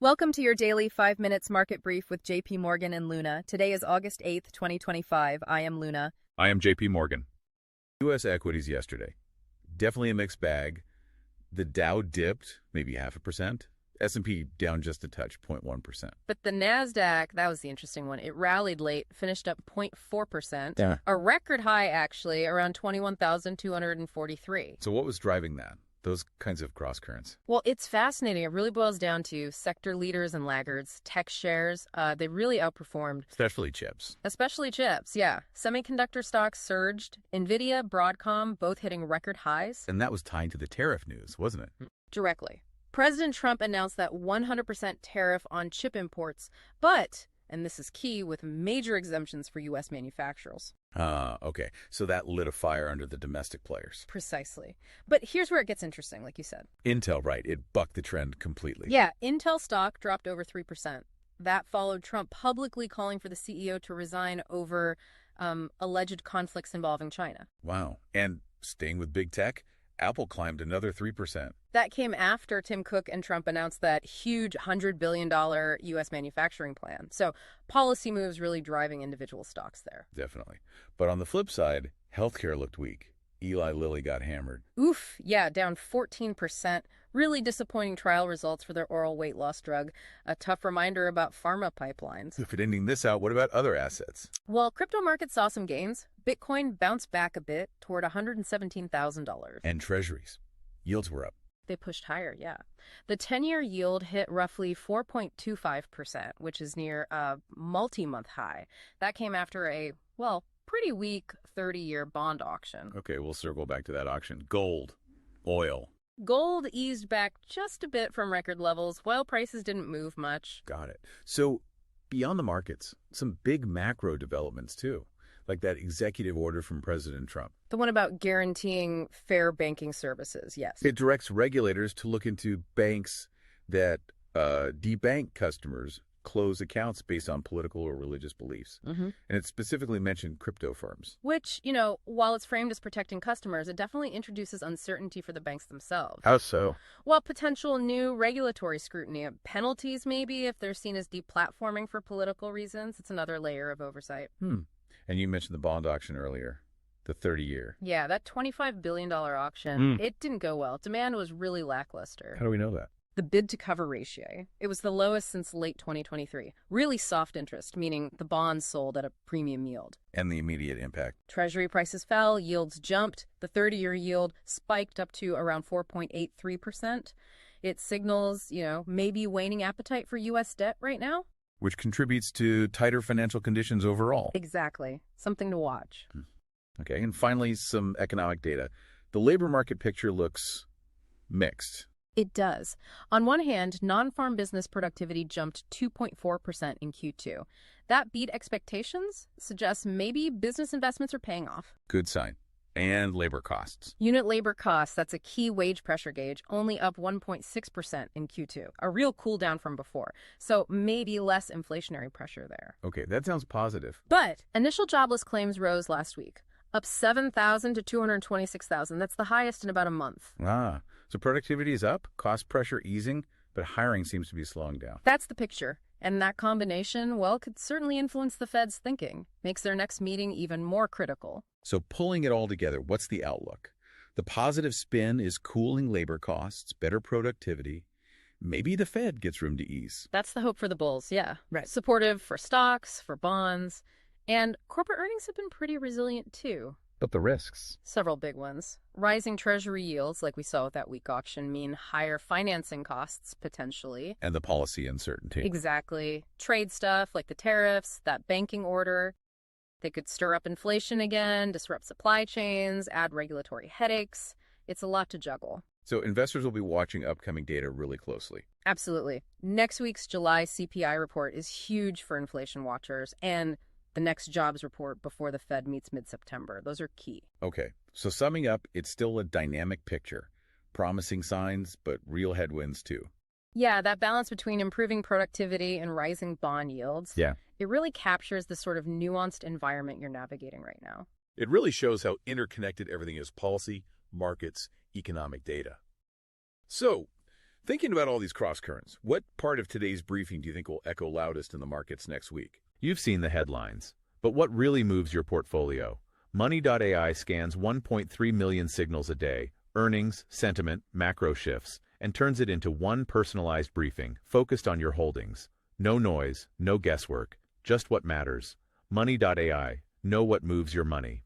Welcome to your daily 5 minutes market brief with JPMorgan and Luna. Today is August 8th, 2025. I am Luna. I am JPMorgan. U.S. equities yesterday. Definitely a mixed bag. The Dow dipped maybe 0.5%. S&P down just a touch, 0.1%. But the Nasdaq, that was the interesting one. It rallied late, finished up 0.4%. Yeah. A record high, actually, around 21,243. So what was driving that? Those kinds of cross currents? Well, it's fascinating. It really boils down to sector leaders and laggards, tech shares. They really outperformed. Especially chips. Especially chips, yeah. Semiconductor stocks surged. NVIDIA, Broadcom, both hitting record highs. And that was tied to the tariff news, wasn't it? Directly. President Trump announced that 100% tariff on chip imports, but, and this is key, with major exemptions for U.S. manufacturers. Okay. So that lit a fire under the domestic players. Precisely. But here's where it gets interesting, like you said. Intel, right. It bucked the trend completely. Yeah, Intel stock dropped over 3%. That followed Trump publicly calling for the CEO to resign over alleged conflicts involving China. Wow. And staying with big tech, Apple climbed another 3%. That came after Tim Cook and Trump announced that huge $100 billion U.S. manufacturing plan. So policy moves really driving individual stocks there. Definitely. But on the flip side, healthcare looked weak. Eli Lilly got hammered. Oof, yeah, down 14%. Really disappointing trial results for their oral weight loss drug. A tough reminder about pharma pipelines. If it ending this out, what about other assets? Well, crypto markets saw some gains. Bitcoin bounced back a bit toward $117,000. And treasuries. Yields were up. They pushed higher, yeah. The 10-year yield hit roughly 4.25%, which is near a multi-month high. That came after a, well, pretty weak 30-year bond auction. Okay, we'll circle back to that auction. Gold, oil. Gold eased back just a bit from record levels, while prices didn't move much. Got it. So, beyond the markets, some big macro developments too, like that executive order from President Trump. The one about guaranteeing fair banking services, yes. It directs regulators to look into banks that debank customers close accounts based on political or religious beliefs. And it specifically mentioned crypto firms. Which, you know, while it's framed as protecting customers, it definitely introduces uncertainty for the banks themselves. How so? Well, potential new regulatory scrutiny, penalties maybe if they're seen as deplatforming for political reasons. It's another layer of oversight. And you mentioned the bond auction earlier, the 30-year. Yeah, that $25 billion auction, it didn't go well. Demand was really lackluster. How do we know that? The bid-to-cover ratio. It was the lowest since late 2023. Really soft interest, meaning the bonds sold at a premium yield. And the immediate impact. Treasury prices fell, yields jumped. The 30-year yield spiked up to around 4.83%. It signals, you know, maybe waning appetite for U.S. debt right now. Which contributes to tighter financial conditions overall. Exactly. Something to watch. Okay, and finally, some economic data. The labor market picture looks mixed. It does. On one hand, non-farm business productivity jumped 2.4% in Q2. That beat expectations, suggests maybe business investments are paying off. Good sign. And labor costs. Unit labor costs, that's a key wage pressure gauge, only up 1.6% in Q2, a real cool down from before. So maybe less inflationary pressure there. Okay, that sounds positive. But initial jobless claims rose last week, up 7,000 to 226,000. That's the highest in about a month. So productivity is up, cost pressure easing, but hiring seems to be slowing down. That's the picture. And that combination, well, could certainly influence the Fed's thinking, makes their next meeting even more critical. So pulling it all together, what's the outlook? The positive spin is cooling labor costs, better productivity. Maybe the Fed gets room to ease. That's the hope for the bulls, yeah. Right. Supportive for stocks, for bonds. And corporate earnings have been pretty resilient, too. But the risks? Several big ones. Rising treasury yields, like we saw with that weak auction, mean higher financing costs, potentially. And the policy uncertainty. Exactly. Trade stuff, like the tariffs, that banking order. They could stir up inflation again, disrupt supply chains, add regulatory headaches. It's a lot to juggle. So investors will be watching upcoming data really closely. Absolutely. Next week's July CPI report is huge for inflation watchers, and the next jobs report before the Fed meets mid-September. Those are key. Okay, so summing up, it's still a dynamic picture. Promising signs, but real headwinds too. Yeah, that balance between improving productivity and rising bond yields. Yeah. It really captures the sort of nuanced environment you're navigating right now. It really shows how interconnected everything is: policy, markets, economic data. So, Thinking about all these cross-currents, what part of today's briefing do you think will echo loudest in the markets next week? You've seen the headlines. But what really moves your portfolio? Money.ai scans 1.3 million signals a day, earnings, sentiment, macro shifts, and turns it into one personalized briefing focused on your holdings. No noise, no guesswork, just what matters. Money.ai, know what moves your money.